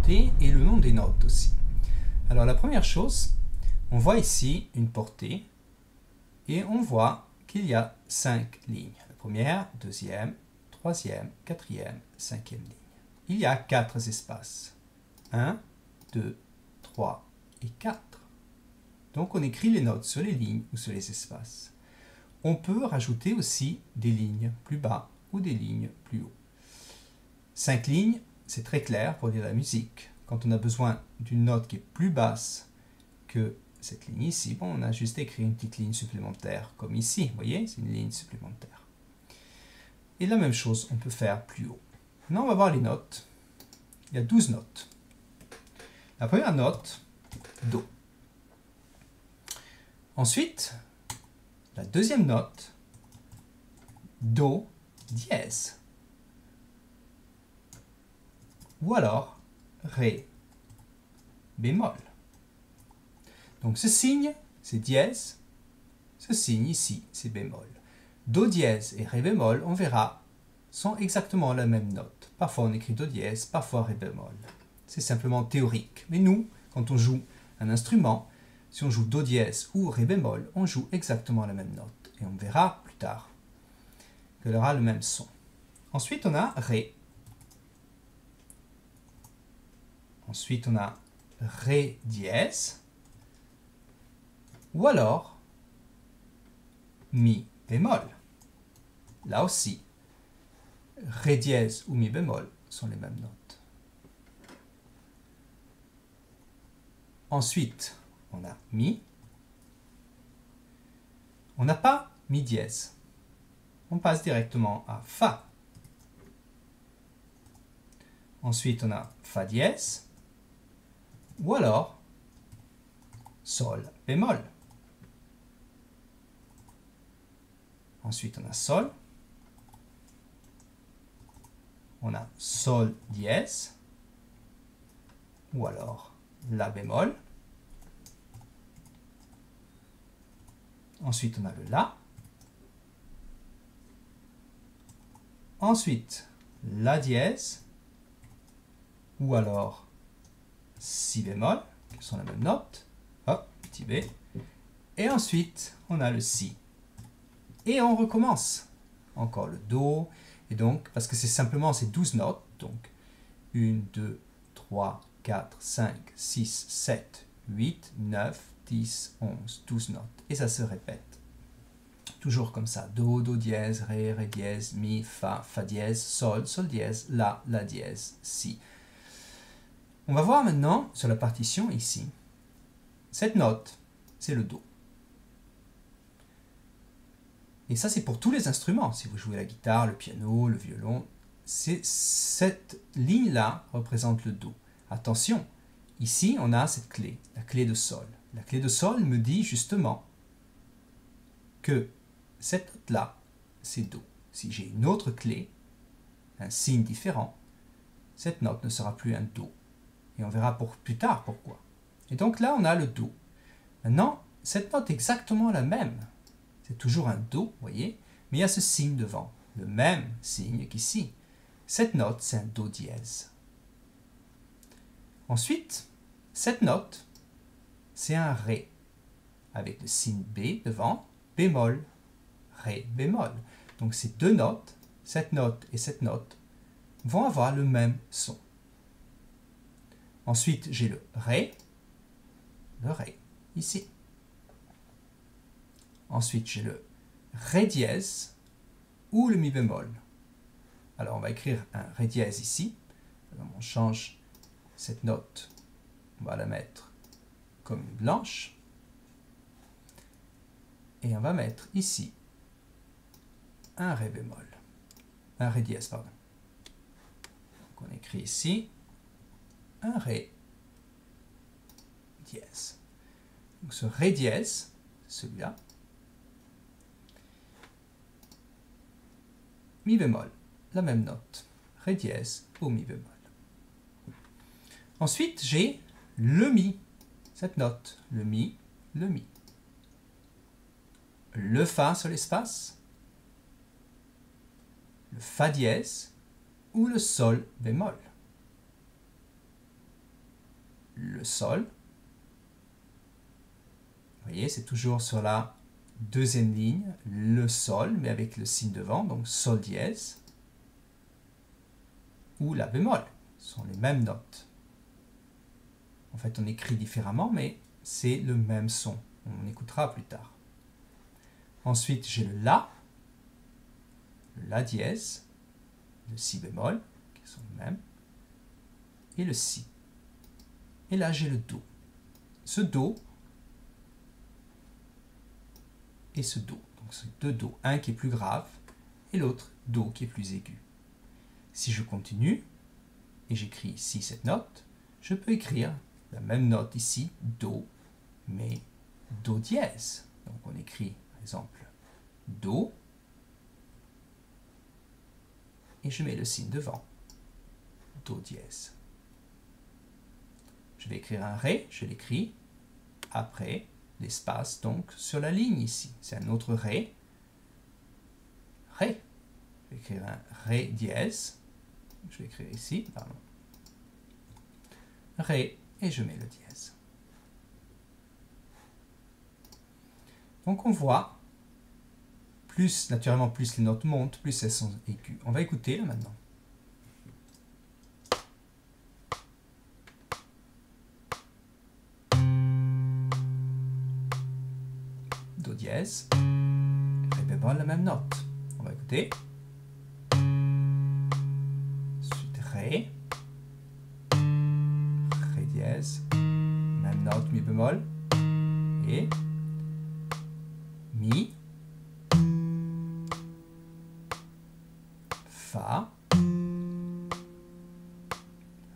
portée et le nom des notes aussi. Alors la première chose, on voit ici une portée et on voit qu'il y a 5 lignes. La première, deuxième, troisième, quatrième, cinquième ligne. Il y a 4 espaces. 1, 2, 3 et 4. Donc on écrit les notes sur les lignes ou sur les espaces. On peut rajouter aussi des lignes plus bas ou des lignes plus haut. 5 lignes, c'est très clair pour lire la musique. Quand on a besoin d'une note qui est plus basse que cette ligne ici, bon, on a juste écrit une petite ligne supplémentaire, comme ici, vous voyez, c'est une ligne supplémentaire. Et la même chose, on peut faire plus haut. Maintenant, on va voir les notes. Il y a 12 notes. La première note, Do. Ensuite, la deuxième note, Do dièse. Ou alors, Ré bémol. Donc ce signe, c'est dièse. Ce signe ici, c'est bémol. Do dièse et Ré bémol, on verra, sont exactement la même note. Parfois on écrit Do dièse, parfois Ré bémol. C'est simplement théorique. Mais nous, quand on joue un instrument, si on joue Do dièse ou Ré bémol, on joue exactement la même note. Et on verra plus tard qu'elle aura le même son. Ensuite, on a Ré. Ensuite, on a Ré dièse. Ou alors, Mi bémol. Là aussi, Ré dièse ou Mi bémol sont les mêmes notes. Ensuite, on a Mi. On n'a pas Mi dièse. On passe directement à Fa. Ensuite, on a Fa dièse. Ou alors, Sol bémol. Ensuite, on a Sol. On a Sol dièse. Ou alors La bémol. Ensuite, on a le La. Ensuite, La dièse. Ou alors Si bémol, qui sont la même note. Hop, petit B. Et ensuite, on a le Si. Et on recommence. Encore le Do. Et donc, parce que c'est simplement ces 12 notes, donc 1, 2, 3, 4, 5, 6, 7, 8, 9, 10, 11, 12 notes. Et ça se répète. Toujours comme ça. Do, Do dièse, Ré, Ré dièse, Mi, Fa, Fa dièse, Sol, Sol dièse, La, La dièse, Si. On va voir maintenant sur la partition ici. Cette note, c'est le Do. Et ça, c'est pour tous les instruments. Si vous jouez la guitare, le piano, le violon, cette ligne-là représente le Do. Attention, ici, on a cette clé, la clé de Sol. La clé de Sol me dit justement que cette note-là, c'est Do. Si j'ai une autre clé, un signe différent, cette note ne sera plus un Do. Et on verra plus tard pourquoi. Et donc là, on a le Do. Maintenant, cette note est exactement la même. C'est toujours un Do, vous voyez, mais il y a ce signe devant, le même signe qu'ici. Cette note, c'est un Do dièse. Ensuite, cette note, c'est un Ré, avec le signe B devant, bémol, Ré, bémol. Donc ces deux notes, cette note et cette note, vont avoir le même son. Ensuite, j'ai le Ré, ici. Ensuite, j'ai le Ré dièse ou le Mi bémol. Alors, on va écrire un Ré dièse ici. Alors, on change cette note. On va la mettre comme une blanche. Et on va mettre ici un Ré bémol. Un Ré dièse, pardon. Donc, on écrit ici un Ré dièse. Donc, ce Ré dièse, celui-là, Mi bémol, la même note, Ré dièse ou Mi bémol. Ensuite, j'ai le Mi, cette note, le Mi, le Mi. Le Fa sur l'espace, le Fa dièse ou le Sol bémol. le sol. Vous voyez, c'est toujours sur la deuxième ligne, le sol, mais avec le signe devant, donc sol dièse, ou la bémol. Ce sont les mêmes notes. En fait, on écrit différemment, mais c'est le même son. On écoutera plus tard. Ensuite, j'ai le la dièse, le si bémol, qui sont les mêmes, et le si. Et là, j'ai le do. Ce do et ce do. Donc, c'est deux do. Un qui est plus grave et l'autre do qui est plus aigu. Si je continue et j'écris ici cette note, je peux écrire la même note ici, do, mais do dièse. Donc, on écrit, par exemple, do, et je mets le signe devant, do dièse. Je vais écrire un ré, je l'écris après l'espace, donc sur la ligne ici. C'est un autre ré. Ré. Je vais écrire un ré dièse. Je vais écrire ici, pardon. Ré, et je mets le dièse. Donc on voit, naturellement plus les notes montent, plus elles sont aiguës. On va écouter là maintenant. Do dièse, ré bémol, la même note. On va écouter. Ensuite ré, ré dièse, même note, mi bémol, et mi, fa,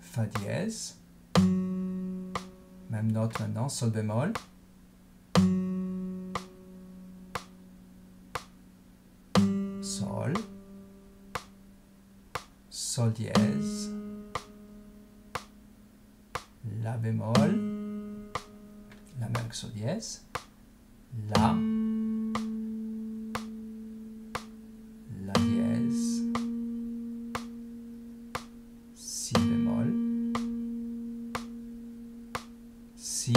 fa dièse, même note maintenant, sol bémol, sol, sol dièse, la bémol, la même que sol dièse, la dièse, si bémol, si,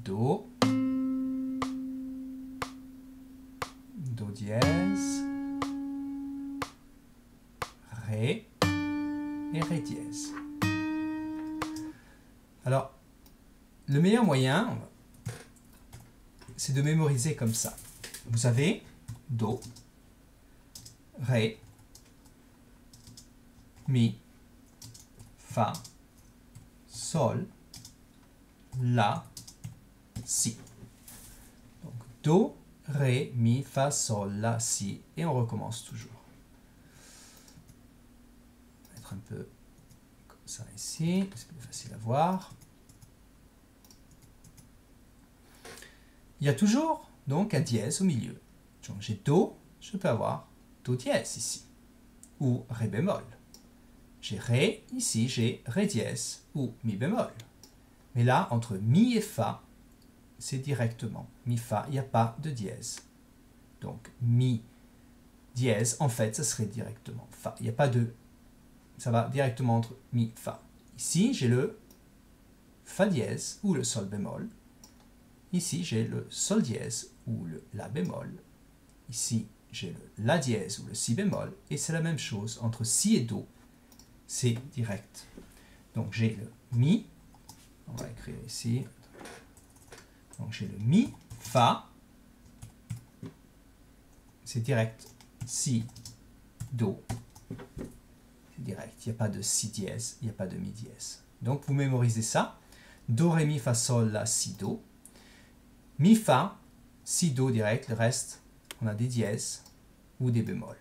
do, do dièse, ré et ré dièse. Alors, le meilleur moyen, c'est de mémoriser comme ça. Vous avez do, ré, mi, fa, sol, la, si. Donc do, ré, mi, fa, sol, la, si, et on recommence toujours. On va mettre un peu comme ça ici, c'est plus facile à voir. Il y a toujours donc un dièse au milieu. Donc j'ai do, je peux avoir do dièse ici, ou ré bémol. J'ai ré, ici j'ai ré dièse, ou mi bémol. Mais là, entre mi et fa, c'est directement mi fa, il n'y a pas de dièse. Donc mi dièse, en fait, ça serait directement fa. Il n'y a pas de... Ça va directement entre mi, fa. Ici, j'ai le fa dièse, ou le sol bémol. Ici, j'ai le sol dièse ou le la bémol. Ici, j'ai le la dièse ou le si bémol. Et c'est la même chose entre si et do. C'est direct. Donc, j'ai le mi. On va écrire ici. Donc, j'ai le mi, fa. C'est direct. Si, do. C'est direct. Il n'y a pas de si dièse. Il n'y a pas de mi dièse. Donc, vous mémorisez ça. Do, ré, mi, fa, sol, la, si, do. Mi, fa, si, do direct, le reste, on a des dièses ou des bémols.